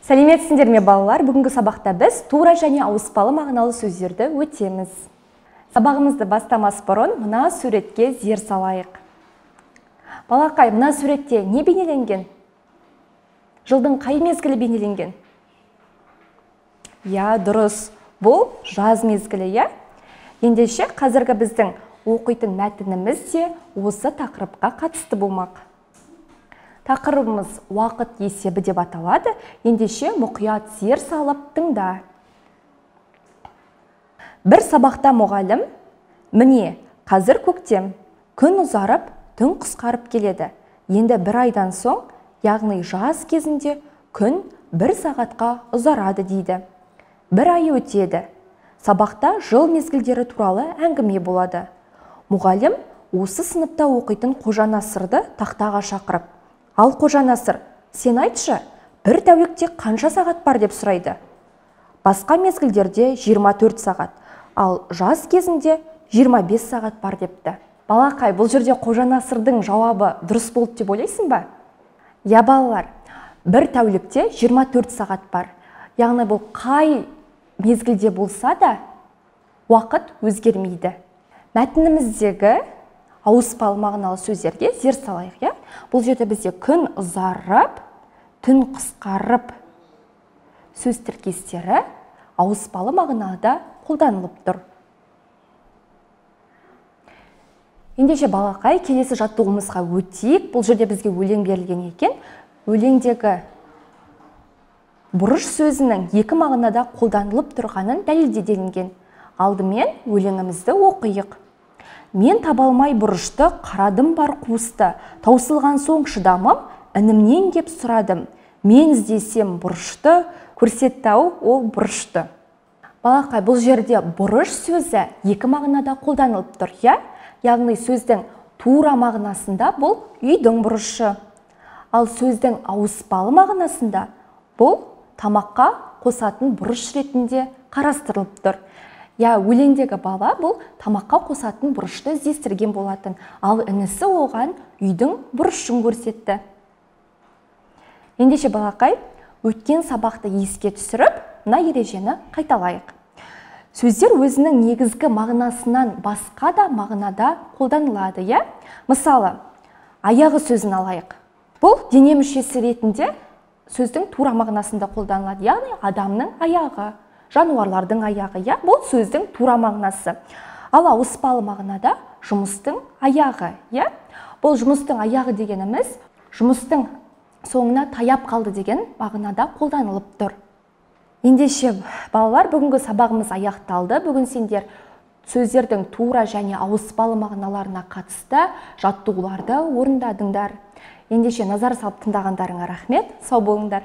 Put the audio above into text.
Сәлеметсіңдер ме балалар? Бүгінгі сабақта біз тура және ауыспалы мағыналы сөздерді өтеміз. Сабағымызды бастамас бұрын мына суретке зер салайық. Балақай, мына суретте не бейнеленген? Жылдың қай мезгілі бейнеленген? Я, дұрыс. Бұл жаз мезгілі, я? Ендеше қазіргі біздің оқитын мәтініміз де осы тақырыпқа қатысты болмақ. Тақырыбымыз уақыт есебі деп аталады. Ендеше мұқият зер салып тыңда. Бір сабақта мұғалім, міне, қазір көктем, күн ұзарып, түн қысқарып келеді. Енді бір айдан соң, яғни жаз кезінде күн бір сағатқа ұзарады дейді. Бір ай өтеді. Сабақта жыл мезгілдері туралы әңгіме болады. Мұғалім осы сыныпта оқитын Қожа Насырды тақтаға шақырып, ал Қожа Насыр, сен айтшы, бір тәулікте қанша сағат бар деп сұрайды. Басқа мезгілдерде 24 сағат, ал жаз кезінде 25 сағат бар депті. Балақай, бұл жерде Қожа Насырдың жауабы дұрыс болды деп ойлайсың ба? Я, балалар, бір тәулікте 24 сағат бар. Яғни бұл қай мезгілде болса да уақыт өзгермейді. Мәтініміздегі ауыспалы мағыналы сөздерге зер салайық, я? Бұл жерде бізде күн ұзарып, түн қысқарып сөз тіркестері ауыспалы мағынада қолданылып тұр. Ендеше балақай, келесі жаттығуымызға өтейік. Бұл жерде бізге өлең берілген екен. Өлеңдегі бұрыш сөзінің екі мағынада қолданылып тұрғанын дәлелденген. Алдымен өлеңімізді оқиық. Мен табалмай бұрышты, қарадым бар қуысты, таусылған соң шыдамым, інімнен кеп сұрадым. Мен іздесем бұрышты, көрсетті-ау ол бұрышты. Балақай, бұл жерде бұрыш сөзі екі мағынада қолданылып тұр, я? Яғни сөздің тура мағынасында бұл үйдің бұрышы. Ал сөздің ауыспалы мағынасында бұл тамаққа қосатын бұрыш ретінде қарастырылып тұр. Я, өлеңдегі бала бұл тамаққа қосатын бұрышты іздестірген болатын, ал інісі оған үйдің бұрышын көрсетті. Ендеше балақай, өткен сабақты еске түсіріп, мына ережені қайталайық. Сөздер өзінің негізгі мағынасынан басқа да мағынада қолданылады, я? Мысалы, аяғы сөзін алайық. Бұл дене мүшесі ретінде сөздің тура мағынасында қолданылады, яғни адамның аяғы, жануарлардың аяғы, я? Бұл сөздің тура мағынасы. Ал ауыспалы мағынада жұмыстың аяғы, я? Бұл жұмыстың аяғы дегеніміз жұмыстың соңына таяп қалды деген мағынада қолданылып тұр. Ендеше балалар, бүгінгі сабағымыз аяқталды. Бүгін сендер сөздердің тура және ауыспалы мағыналарына қатысты жаттығуларды орындадыңдар. Ендеше назар салып тыңдағандарыңа рахмет. Сау болыңдар.